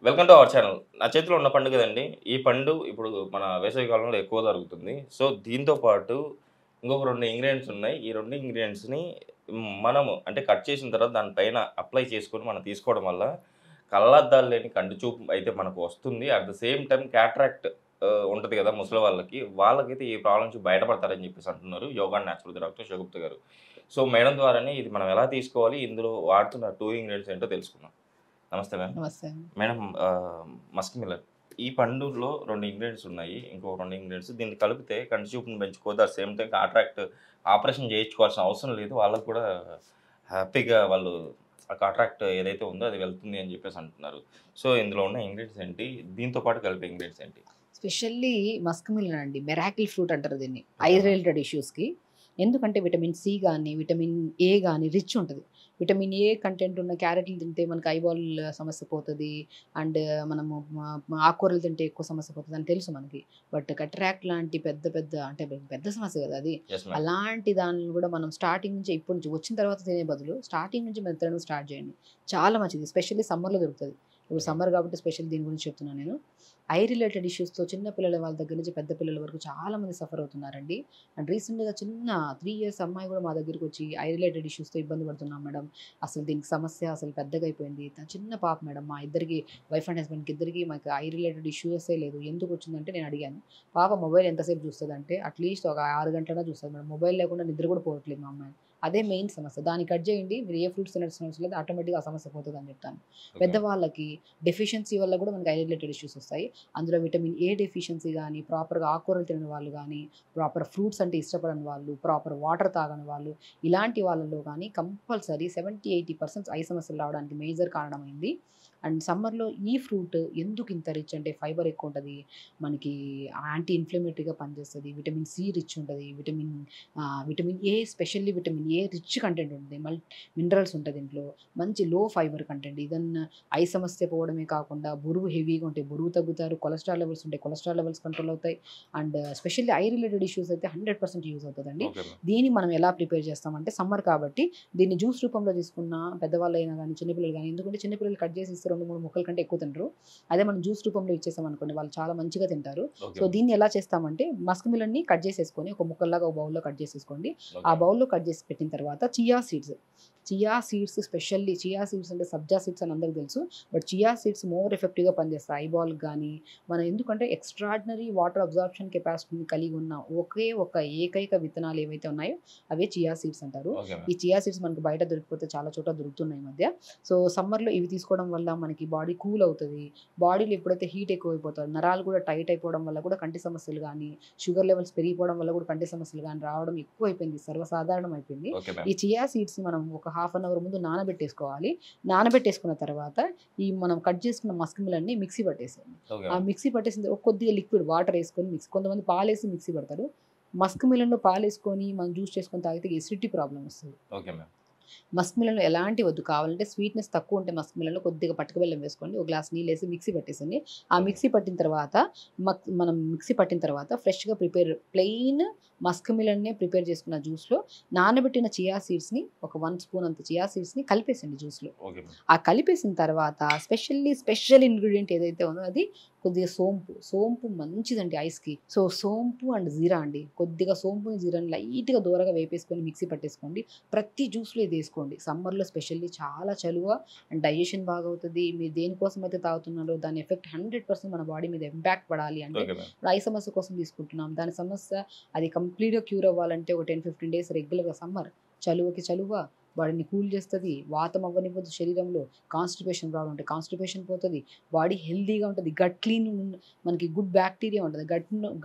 Welcome to our channel. నా చేతిలో ఉన్న పండు కదండీ! ఈ పండు ఇప్పుడు మన వేసవి కాలంలో ఎక్కువ దొరుకుతుంది. సో, దీంతో పాటు ఇంకొక 2 ఇంగ్రీడియెంట్స్ ఉన్నాయి. ఈ 2 ఇంగ్రీడియెంట్స్‌ని మనము అంటే కట్ చేసిన తర్వాత దాని పైన అప్లై చేసుకొని మనం తీసుకోవడం వల్ల కళ్ళద్దాలు లేని కంటి చూపు అయితే మనకు వస్తుంది. At the same time cataract ఉంటది కదా! ముసలి వాళ్ళకి. వాళ్ళకైతే ఈ ప్రాబ్లమ్ నుంచి బయటపడతారని చెప్పేసి అంటున్నారు. Yoga and naturopathy doctor Shagufta గారు. సో, మేడం ద్వారానే ఇది మనం ఎలా తీసుకోవాలి? ఇందులో వాడుతున్న 2 ఇంగ్రీడియెంట్స్ ఏంటో తెలుసుకుందాం. నమస్తే మ్యామ్. నమస్తే అండి. Madam Musk Miller. ఈ పండులో 2 ఇంగ్రీడియెంట్స్ ఉన్నాయి. ఇంకో 2 ఇంగ్రీడియెంట్స్ దీన్ని కలిపితే కంటి చూపుని పెంచుకోవద్దు. At same time cataract operation చేయించుకోవాల్సిన అవసరం లేదు. వాళ్ళకి కూడా హ్యాపీగా వాళ్ళు ఆ కాట్రాక్ట్ ఏదైతే ఉందో అది వెళ్తుంది అని చెప్పేసి అంటున్నారు. సో, ఇందులో ఉన్న ఇంగ్రీడియెంట్స్ ఏంటి? దీంతో పాటు కలిపే ఇంగ్రీడియెంట్స్ ఏంటి? స్పెషల్లీ మస్క్ మిలన్ అండి. మెరాకిల్ ఫ్రూట్ అంటారు దీన్ని. I okay ma'am. రిలేటెడ్ ఇష్యూస్‌కి. ఎందుకంటే విటమిన్ సి గాని, విటమిన్ ఏ గాని రిచ్ ఉంటది. విటమిన్ ఏ కంటెంట్ ఉన్న క్యారెట్లు తింటే మనకు ఐబాల్ సమస్య పోతది. అండ్ మనము ఆకుకూరలు తింటే ఎక్కువ సమస్య పోతదని తెలుసు మనకి. బట్ కట్రాక్ట్ లాంటి పెద్ద పెద్ద అంటే పెద్ద సమస్య కదా అది. Yes ma'am. అలాంటి దాన్ని కూడా మనం స్టార్టింగ్ నుంచి ఇప్పటి నుంచి వచ్చిన తర్వాత తినే బదులు స్టార్టింగ్ నుంచి మీరు తినడం స్టార్ట్ చేయండి. చాలా మంచిది. స్పెషల్లీ సమ్మర్‌లో దొరుకుతది. ఇప్పుడు ఓకే. సమ్మర్ కాబట్టి స్పెషల్ దీని గురించి చెప్తున్నాను నేను. ఐ రిలేటెడ్ ఇష్యూస్‌తో చిన్న పిల్లల వాళ్ళ దగ్గర నుంచి పెద్ద పిల్లల వరకు చాలామంది సఫర్ అవుతున్నారండి. అండ్ రీసెంట్‌గా చిన్న 3 ఇయర్స్ అమ్మాయి కూడా మా దగ్గరికొచ్చి ఐ రిలేటెడ్ ఇష్యూస్‌తో ఇబ్బంది పడుతున్నాం మేడం. అసలు దీనికి సమస్య అసలు పెద్దగా అయిపోయింది. చిన్న పాప మేడం. మా ఇద్దరికి వైఫ్ అండ్ హస్బెండ్‌కి ఇద్దరికి మాకు ఐ రిలేటెడ్ ఇష్యూసే లేదు. ఎందుకొచ్చిందంటే నేను అడిగాను. పాప మొబైల్ ఎంతసేపు చూస్తదంటే అట్‌లీస్ట్ ఒక 6 గంటలైనా చూస్తది మేడం. మొబైల్ లేకుండా నిద్ర కూడా పోవట్లేదు మా అమ్మాయి. అదే మెయిన్ సమస్య. దాన్ని కట్ చేయండి. మీరు ఏ ఫ్రూట్స్ తినాల్సిన అవసరం లేదు. ఆటోమేటిక్‌గా ఆ సమస్య పోతదని చెప్తాను. ఓకే. పెద్దవాళ్ళకి డెఫిషియన్సీ వల్ల కూడా మనకి ఐ రిలేటెడ్ ఇష్యూస్ వస్తాయి. అందులో విటమిన్ ఏ డెఫిషియన్సీ గానీ, ప్రాపర్‌గా ఆకుకూరలు తినని వాళ్ళు గానీ, ప్రాపర్ ఫ్రూట్స్ అంటే ఇష్టపడని వాళ్ళు, ప్రాపర్ వాటర్ తాగని వాళ్ళు, ఇలాంటి వాళ్ళలో గానీ కంపల్సరీ 70, 80% ఐ సమస్యలు రావడానికి మేజర్ కారణమైంది. అండ్ సమ్మర్‌లో ఈ ఫ్రూట్ ఎందుకు ఇంత రిచ్ అంటే ఫైబర్ ఎక్కువుంటది. మనకి యాంటీ ఇన్‌ఫ్లమేటరీగా పనిచేస్తది. విటమిన్ సి రిచ్ ఉంటది. Vitamin A specially vitamin A rich content ఉంటుంది. మినరల్స్ ఉంటది దీంట్లో. మంచి లో ఫైబర్ కంటెంట్. ఐ సమస్య పోవడమే కాకుండా బరువు హెవీగా ఉంటే బరువు తగ్గుతారు. కొలెస్ట్రాల్ లెవెల్స్ ఉంటాయి. కొలెస్ట్రాల్ లెవెల్స్ కంట్రోల్ అవుతాయి. And specially I related issues అయితే 100% యూజ్ అవుతదండి. Okay ma'am. దీన్ని మనం ఎలా ప్రిపేర్ చేస్తామంటే సమ్మర్ కాబట్టి దీన్ని జ్యూస్ రూపంలో తీసుకున్న పెద్దవాళ్ళైనా గానీ, చిన్నపిల్లలు గానీ ఎందుకంటే చిన్నపిల్లలు కట్ చేసి ఇస్తే 2, 3 ముక్కల కంటే ఎక్కువ తినరు. అదే మనం జ్యూస్ రూపంలో ఇచ్చేసామనుకోండి వాళ్ళు చాలా మంచిగా తింటారు. Okay so, ma'am. దీన్ని ఎలా చేస్తామంటే మస్క్ మిలన్‌ని కట్ చేసేసుకొని ఒక ముక్కల్లాగా ఒక బౌల్‌లో కట్ చేసేసుకోండి. ఆ ఓకే. బౌల్‌లో కట్ చేసి పెట్టిన తర్వాత స్పెషల్లీ చియా సీడ్స్ అంటే సబ్జా సీడ్స్ అని అందరికి తెలుసు. బట్ చియా సీడ్స్ మోర్ ఎఫెక్టివ్‌గా పనిచేస్తాయి. ఐబాల్‌కి గానీ, మనం ఎందుకంటే ఎక్స్ట్రార్డినరీ వాటర్ అబ్జార్ప్షన్ కెపాసిటీని కలిగి ఉన్న ఒకే ఒక ఏకైక విత్తనాలు ఏవైతే ఉన్నాయో అవే చియా సీడ్స్ అంటారు. ఓకే ఈ మ్యామ్. చియా సీడ్స్ మనకు బయట దొరికిపోతే చాలా చోట్ల దొరుకుతున్నాయి ఈ మధ్య. సో, సమ్మర్‌లో ఇవి తీసుకోవడం వల్ల మనకి బాడీ కూల్ అవుతది. బాడీలో ఎప్పుడైతే హీట్ ఎక్కువైపోతాదో నరాలు కూడా టైట్ అయిపోవడం వల్ల కూడా కంటి సమస్యలు గానీ, షుగర్ లెవెల్స్ పెరిగిపోవడం వల్ల కూడా కంటి సమస్యలు గానీ రావడం ఎక్కువైపోయింది. సర్వసాధారణం అయిపోయింది. ఓకే ఈ మ్యామ్. చియా సీడ్స్‌ని మనం ఒక హాఫ్ అన్ అవర్ ముందు నానబెట్టేసుకోవాలి. నానబెట్టేసుకున్న తర్వాత ఈ మనం కట్ చేసుకున్న మస్క్ మిలన్‌ని మిక్సీ పట్టేసేయండి. ఓకే ఆ మ్యామ్. మిక్సీ పట్టేసిన తర్వాత కొద్దిగా లిక్విడ్ వాటర్ ఏసుకొని కొంతమంది పాలేసి మిక్సీ పడతారు. మస్క్ మిలన్‌లో పాలేసుకొని మనం జ్యూస్ చేసుకొని తాగితే ఎసిడిటీ ప్రాబ్లమ్ వస్తది. Okay ma'am. మస్క్ మిలన్‌లో ఎలాంటి వద్దు. కావాలంటే స్వీట్‌నెస్ తక్కువుంటే మస్క్ మిలన్‌లో కొద్దిగా పటిక బెల్లం వేసుకోండి. ఒక గ్లాస్ నీళ్ళేసి మిక్సీ పట్టేసండి. ఆ ఓకే. మిక్సీ పట్టిన తర్వాత మనం మిక్సీ పట్టిన తర్వాత ఫ్రెష్‌గా ప్లెయిన్ మస్క్ మిలన్‌నే ప్రిపేర్ చేసుకున్న జ్యూస్‌లో నానబెట్టిన చియా సీడ్స్‌ని ఒక 1 స్పూన్ అంత చియా సీడ్స్‌ని కలిపేసండి జ్యూస్‌లో. Okay ma'am. ఆ కలిపేసిన తర్వాత స్పెషల్ ఇంగ్రీడియెంట్ ఏదైతే ఉందో అది కొద్దిగా సోంపు. సోంపు మంచిదండి ఐస్‌కి. సో, సోంపు అండ్ జీరా అండి. కొద్దిగా సోంపుని, జీరాని లైట్‌గా దోరగా వేపేసుకొని మిక్సీ పట్టేసుకోండి. ప్రతి జ్యూస్‌లో ఇదేసుకోండి. సమ్మర్‌లో స్పెషల్లీ చాలా చలువ అండ్ డైజెషన్ బాగవుతది. మీరు దేనికోసమైతే తాగుతున్నారో దాని ఎఫెక్ట్ 100% మన బాడీ మీద ఇంపాక్ట్ పడాలి అంటే ఓకే మ్యామ్. ఇప్పుడు ఐ సమస్య కోసం తీసుకుంటున్నాం. దాని సమస్య అది కంప్లీట్‌గా క్యూర్ అవ్వాలంటే ఒక 10, 15 డేస్ రెగ్యులర్‌గా చలువకి చలువ, బాడీని కూల్ చేస్తది. వాతం అవ్వనివ్వదు శరీరంలో. కాన్‌స్టిపేషన్ ప్రాబ్లమ్ ఉంటే కాన్‌స్టిపేషన్ పోతది. బాడీ హెల్తీగా ఉంటది. మనకి గుడ్ బాక్టీరియా ఉంటది.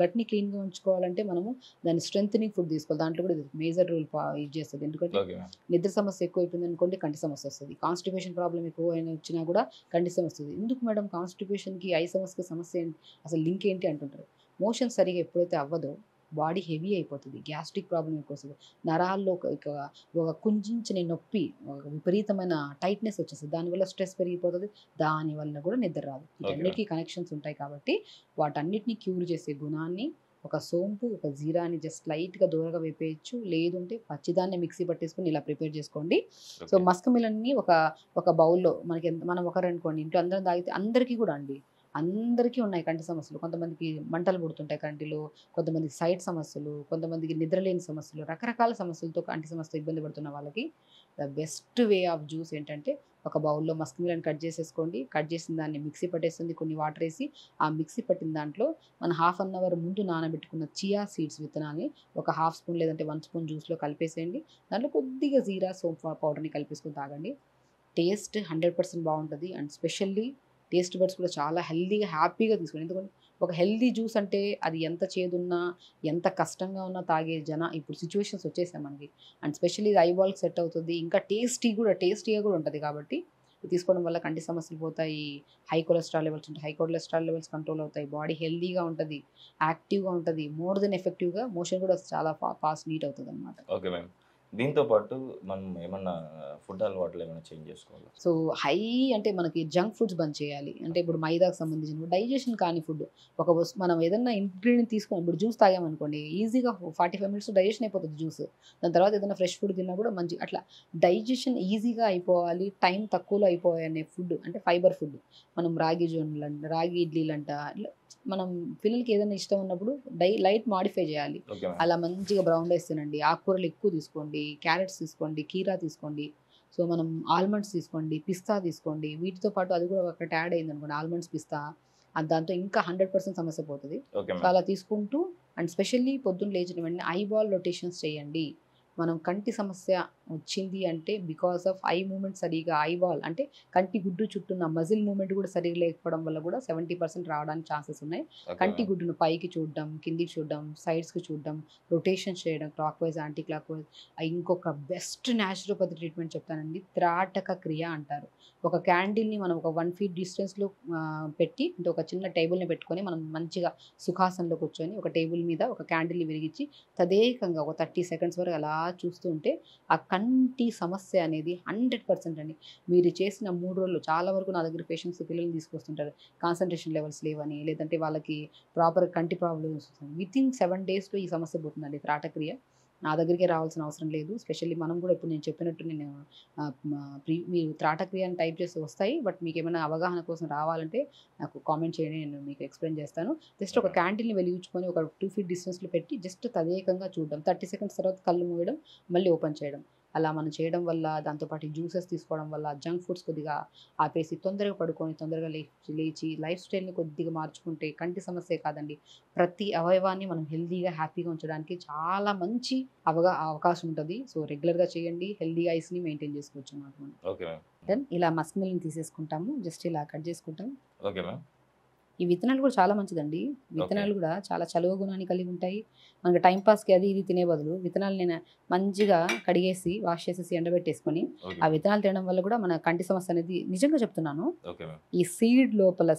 గట్‌ని క్లీన్‌గా ఉంచుకోవాలంటే మనము దాన్ని స్ట్రెంథెనింగ్ ఫుడ్ తీసుకోవాలి. దాంట్లో కూడా ఇది మేజర్ రోల్ ఇది చేస్తది. ఎందుకంటే ఓకే మ్యామ్. నిద్ర సమస్య ఎక్కువైపోయిందనుకోండి కంటి సమస్య వస్తది. కాన్‌స్టిపేషన్ ప్రాబ్లమ్ ఎక్కువైనా వచ్చినా కూడా కంటి సమస్య వస్తది. ఎందుకు మేడం కాన్‌స్టిపేషన్‌కి, ఐ సమస్యకి సమస్య ఏంటి? అసలు లింక్ ఏంటి అంటుంటారు. మోషన్ సరిగ్గా ఎప్పుడైతే అవ్వదో బాడీ హెవీ అయిపోతది. గ్యాస్ట్రిక్ ప్రాబ్లమ్ ఎక్కువొస్తది. నరాల్లో ఒక కుంచించని నొప్పి, ఒక విపరీతమైన టైట్‌నెస్ వచ్చేస్తది. దానివల్ల స్ట్రెస్ పెరిగిపోతది. దానివల్ల కూడా నిద్ర రాదు. Okay ma'am. వీటన్నిటికి కనెక్షన్స్ ఉంటాయి కాబట్టి వాటన్నిటిని క్యూర్ చేసే గుణాన్ని ఒక సోంపు, ఒక జీరాని జస్ట్ లైట్‌గా దూరగా వేపేయొచ్చు. లేదంటే పచ్చిదాన్నే మిక్సీ పట్టేసుకొని ఇలా ప్రిపేర్ చేసుకోండి. So, okay. మస్క్ మిలన్‌ని ఒక బౌల్‌లో మనం ఒకరనుకోండి ఇంట్లో అందరం తాగితే అందరికీ కూడా అండి. అందరికీ ఉన్నాయి కంటి సమస్యలు. కొంతమందికి మంటలు పుడుతుంటాయి కంటిలో, కొంతమందికి సైట్ సమస్యలు, కొంతమందికి నిద్రలేని సమస్యలు, రకరకాల సమస్యలతో కంటి సమస్యతో ఇబ్బంది పడుతున్న వాళ్ళకి the best way of juice ఏంటంటే ఒక బౌల్‌లో మస్క్ మిలన్ కట్ చేసేసుకోండి. కట్ చేసిన దాన్ని మిక్సీ పట్టేస్తుంది కొన్ని వాటర్ ఏసి, ఆ మిక్సీ పట్టిన దాంట్లో మనం హాఫ్ అన్ అవర్ ముందు నానబెట్టుకున్న చియా సీడ్స్ విత్తనాల్ని ఒక హాఫ్ స్పూన్ లేదంటే 1 స్పూన్ జ్యూస్‌లో కలిపేసేయండి. దాంట్లో కొద్దిగా జీరా సోంపు పౌడర్‌ని కలిపేసుకొని తాగండి. టేస్ట్ 100% బావుంటది. అండ్ స్పెషల్లీ టేస్ట్ బడ్స్ కూడా చాలా హెల్తీగా, హ్యాపీగా తీసుకోండి. ఎందుకంటే ఒక హెల్తీ జ్యూస్ అంటే అది ఎంత చేదున్నా, ఎంత కష్టంగా ఉన్నా తాగే ఇప్పుడు సిట్యుయేషన్స్ వచ్చేసాయి మనకి. అండ్ స్పెషల్లీ ఇది ఐబాల్‌కి సెట్ అవుతది. ఇంకా టేస్టీగా కూడా ఉంటది కాబట్టి ఇది తీసుకోవడం వల్ల కంటి సమస్యలు పోతాయి. హై కొలెస్ట్రాల్ లెవెల్స్ ఉంటాయి. హై కొలెస్ట్రాల్ లెవెల్స్ కంట్రోల్ అవుతాయి. బాడీ హెల్తీగా ఉంటది. యాక్టివ్‌గా ఉంటది. మోర్ దెన్ ఎఫెక్టివ్‌గా మోషన్ కూడా చాలా ఫాస్ట్ నీట్ అవుతదనమాట. Okay ma'am. దీంతో పాటు మనం ఏమన్నా ఫుడ్ అలవాట్లు ఏమైనా చేంజ్ చేసుకోవాలా? సో, హై అంటే మనకి జంక్ ఫుడ్స్ బంద్ చేయాలి. అంటే ఇప్పుడు మైదాకు సంబంధించిన డైజెషన్ కాని ఫుడ్. మనం ఏదన్నా ఇంగ్రీడియెంట్ తీసుకొని ఇప్పుడు జ్యూస్ తాగామనుకోండి, ఈజీగా 45 మినిట్స్‌లో డైజెషన్ అయిపోతది జ్యూస్. దాని తర్వాత ఏదైనా ఫ్రెష్ ఫుడ్ తిన్నా కూడా అట్లా డైజెషన్ ఈజీగా అయిపోవాలి, టైం తక్కువలో అయిపోవాలనే ఫుడ్ అంటే ఫైబర్ ఫుడ్. మనం రాగి జోన్లంట, రాగి ఇడ్లీలంట ఇట్లా మనం పిల్లలకి ఏదైనా ఇష్టం ఉన్నప్పుడు లైట్ మోడిఫై చేయాలి. Okay ma'am. అలా మంచిగా బ్రౌన్ రైస్ తినండి. ఆకుకూరలు ఎక్కువ తీసుకోండి. క్యారెట్స్ తీసుకోండి. కీరా తీసుకోండి. సో, మనం ఆల్మండ్స్ తీసుకోండి, పిస్తా తీసుకోండి. వీటితో పాటు అది కూడా ఒకటి యాడ్ అయిందనుకోండి ఆల్మండ్స్, పిస్తా దాంతో ఇంకా 100% సమస్య పోతది. Okay so, ma'am. అలా తీసుకుంటూ అండ్ స్పెషల్లీ పొద్దున్న లేచిన వెంటనే ఐబాల్ రొటేషన్స్ చేయండి. మనం కంటి సమస్య వచ్చింది అంటే బికాస్ ఆఫ్ ఐ మూవ్‌మెంట్ సరిగ్గా ఐబాల్ అంటే కంటి గుడ్డు చుట్టూ ఉన్న మజిల్ మూవ్‌మెంట్ కూడా సరిగ్గా లేకపోవడం వల్ల కూడా 70% రావడానికి ఛాన్సెస్ ఉన్నాయి. ఓకే కంటి మ్యామ్. గుడ్డును పైకి చూడడం, కిందికి చూడడం, సైడ్స్‌కి చూడడం, రొటేషన్స్ చేయడం clockwise, anti clockwise. ఇంకొక బెస్ట్ న్యాచురోపతి ట్రీట్మెంట్ చెప్తానండి. త్రాటక క్రియ అంటారు. ఒక క్యాండిల్‌ని మనం ఒక 1 ఫీట్ డిస్టెన్స్‌లో పెట్టి అంటే ఒక చిన్న టేబుల్‌ని పెట్టుకొని మనం మంచిగా సుఖాసనంలో కూర్చొని ఒక టేబుల్ మీద ఒక క్యాండిల్‌ని వెలిగించి తదేకంగా ఒక 30 సెకండ్స్ వరకు అలా చూస్తూ ఉంటే ఆ కంటి సమస్య అనేది 100% అండి. మీరు చేసిన 3 రోజులు చాలా వరకు నా దగ్గర పేషెంట్స్ పిల్లల్ని తీసుకొస్తుంటారు. కాన్సంట్రేషన్ లెవెల్స్ లేవని, లేదంటే వాళ్ళకి ప్రాపర్ కంటి ప్రాబ్లమ్స్ వితిన్ 7 డేస్‌లో ఈ సమస్య పోతుందండి త్రాటక్రియ. నా దగ్గరికే రావాల్సిన అవసరం లేదు. స్పెషల్లీ మనం కూడా ఇప్పుడు నేను చెప్పినట్టు నేను మీరు త్రాటక్రియ అని టైప్ చేస్తే వస్తాయి. బట్ మీకేమైనా అవగాహన కోసం రావాలంటే నాకు కామెంట్ చేయండి. నేను మీకు ఎక్స్‌ప్లెయిన్ చేస్తాను. జస్ట్ ఒక ఓకే. క్యాండిల్‌ని వెలిగించుకొని ఒక 2 ఫీట్ డిస్టెన్స్‌లో పెట్టి జస్ట్ తదేకంగా చూడడం. 30 సెకండ్స్ తర్వాత కళ్ళు మూయడం, మళ్ళీ ఓపెన్ చేయడం. అలా మనం చేయడం వల్ల దాంతో పాటు జ్యూసెస్ తీసుకోవడం వల్ల జంక్ ఫుడ్స్ కొద్దిగా ఆపేసి తొందరగా పడుకొని తొందరగా లేచి లైఫ్ స్టైల్‌ని కొద్దిగా మార్చుకుంటే కంటి సమస్యే కాదండి. ప్రతి అవయవాన్ని మనం హెల్తీగా, హ్యాపీగా ఉంచడానికి చాలా మంచి అవకాశం ఉంటది. సో, రెగ్యులర్‌గా చేయండి. హెల్తీ ఐస్‌ని మెయింటైన్ చేసుకోవచ్చనమాట మనం. Okay ma'am. దెన్ ఇలా మస్క్ మిల్‌ని తీసేసుకుంటాము. జస్ట్ ఇలా కట్ చేసుకుంటాం. Okay ma'am. ఈ విత్తనాలు కూడా చాలా మంచిదండి. ఓకే. విత్తనాలు కూడా చాలా చలువ గుణాన్ని కలిగి ఉంటాయి. మనకి టైమ్ పాస్‌కి అది ఇది తినే బదులు విత్తనాలు నేను మంచిగా కడిగేసి, వాష్ చేసేసి, ఎండబెట్టేసుకొని, ఓకే ఆ మ్యామ్. విత్తనాలు తినడం వల్ల కూడా మన కంటి సమస్య అనేది నిజంగా చెప్తున్నాను. Okay ma'am. ఈ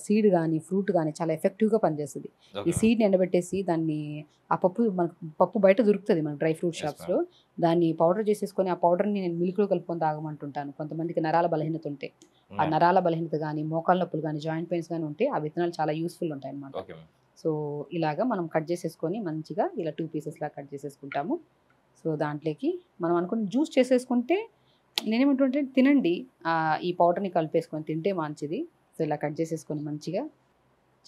సీడ్ గాని, ఫ్రూట్ గాని చాలా ఎఫెక్టివ్‌గా పనిచేస్తది. ఈ ఓకే మ్యామ్. సీడ్‌ని ఎండబెట్టేసి దాన్ని ఆ మనకు పప్పు బయట దొరుకుతది మనకు డ్రై ఫ్రూట్ యెస్ షాప్స్‌లో. మ్యామ్. దాన్ని పౌడర్ చేసేసుకొని ఆ పౌడర్‌ని నేను మిల్క్‌లో కలుపుకొని తాగమంటుంటాను. కొంతమందికి నరాల బలహీనత ఉంటే. ఆ మ్యామ్. నరాల బలహీనత గాని, మోకాళ్ళ నొప్పులు గాని, జాయింట్ పెయిన్స్ గాని ఉంటే ఆ విత్తనాలు చాలా యూజ్‌ఫుల్ ఉంటాయన్నమాట. Okay ma'am. సో, ఇలాగా మనం కట్ చేసేసుకొని మంచిగా ఇలా 2 పీసెస్‌లాగా కట్ చేసేసుకుంటాము. సో, దాంట్లోకి మనం అనుకున్న జ్యూస్ చేసేసుకుంటే నేనేమంటుంటే తినండి. ఈ పౌడర్‌ని కలిపేసుకొని తింటే మంచిది. సో, ఇలా కట్ చేసేసుకొని మంచిగా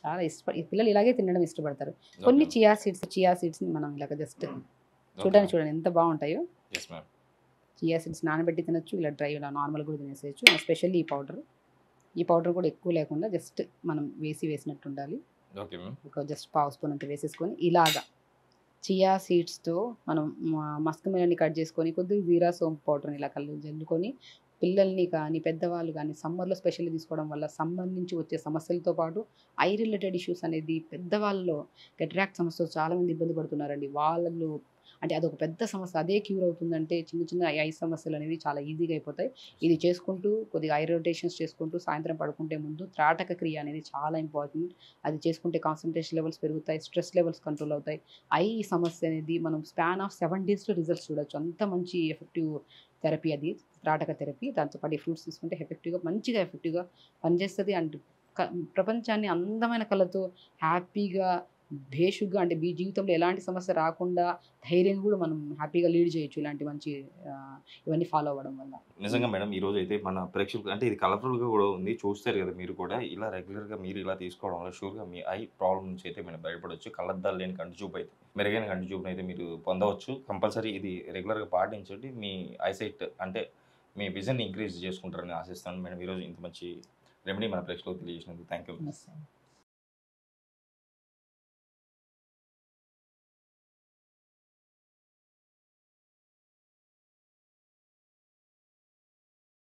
చాలా ఈ పిల్లలు ఇలాగే తినడం ఇష్టపడతారు. ఓకే కొన్ని మ్యామ్. చియా సీడ్స్‌ని మనం ఇలాగ జస్ట్ ఓకే. చూడండి ఎంత బావుంటాయో. Yes ma'am. చియా సీడ్స్ నానబెట్టి తినొచ్చు. ఇలా నార్మల్‌గా కూడా తినేసేయొచ్చు. ఎస్పెషల్లీ ఈ పౌడర్ కూడా ఎక్కువ లేకుండా జస్ట్ మనం వేసినట్టుండాలి. Okay ma'am. ఒక జస్ట్ పావు స్పూన్ అంత వేసేసుకొని ఇలాగా చియా సీడ్స్‌తో మనం మస్క్ మిలన్‌ని కట్ చేసుకొని కొద్దిగా జీరా సోంపు పౌడర్‌ని ఇలా జల్లుకొని పిల్లల్ని కానీ, పెద్దవాళ్ళు కానీ సమ్మర్‌లో స్పెషల్లీ తీసుకోవడం వల్ల సమ్మర్ నుంచి వచ్చే సమస్యలతో పాటు ఐ రిలేటెడ్ ఇష్యూస్ అనేది పెద్దవాళ్ళలో కేటరాక్ట్ సమస్యతో చాలామంది ఇబ్బంది పడుతున్నారండి. వాళ్ళు అంటే అదొక పెద్ద సమస్య. అదే క్యూర్ అవుతుందంటే చిన్న చిన్న ఐ సమస్యలు అనేవి చాలా ఈజీగా అయిపోతాయి. ఇది చేసుకుంటూ కొద్దిగా ఐ రొటేషన్స్ చేసుకుంటూ సాయంత్రం పడుకుంటే ముందు త్రాటక క్రియ అనేది చాలా ఇంపార్టెంట్. అది చేసుకుంటే కాన్సంట్రేషన్ లెవెల్స్ పెరుగుతాయి. స్ట్రెస్ లెవెల్స్ కంట్రోల్ అవుతాయి. ఐ సమస్య అనేది మనం స్పాన్ ఆఫ్ 7 డేస్‌లో రిజల్ట్స్ చూడొచ్చు. అంత మంచి ఎఫెక్టివ్ థెరపీ అది త్రాటక థెరపీ. దాంతో పాటు ఈ ఫ్రూట్స్ తీసుకుంటే మంచిగా ఎఫెక్టివ్‌గా పనిచేస్తది. అండ్ క ప్రపంచాన్ని అందమైన కళ్ళతో హ్యాపీగా భేషుగ్గా అంటే మీ జీవితంలో ఎలాంటి సమస్య రాకుండా ధైర్యంగా కూడా మనం హ్యాపీగా లీడ్ చేయొచ్చు ఇలాంటి మంచి ఇవన్నీ ఫాలో అవ్వడం వల్ల. నిజంగా మేడం ఈరోజు అయితే మన ప్రేక్షకులు అంటే ఇది కలర్ఫుల్గా కూడా ఉంది, చూస్తారు కదా మీరు కూడా. ఇలా రెగ్యులర్గా మీరు ఇలా తీసుకోవడం వల్ల షూర్గా మీ ఐ ప్రాబ్లం నుంచి అయితే మీరు బయటపడవచ్చు. కళ్ళద్దాలు లేని కంటి చూపు అయితే మెరుగైన కంటి చూపుని అయితే మీరు పొందవచ్చు. కంపల్సరీ ఇది రెగ్యులర్గా పాటించండి. మీ ఐసైట్ అంటే మీ విజన్ ఇంక్రీజ్ చేసుకుంటారని ఆశిస్తాను మేడం. ఈరోజు ఇంత మంచి రెమెడీ మన ప్రేక్షకులకు తెలియజేసినందుకు థ్యాంక్ యూ. నమస్తే.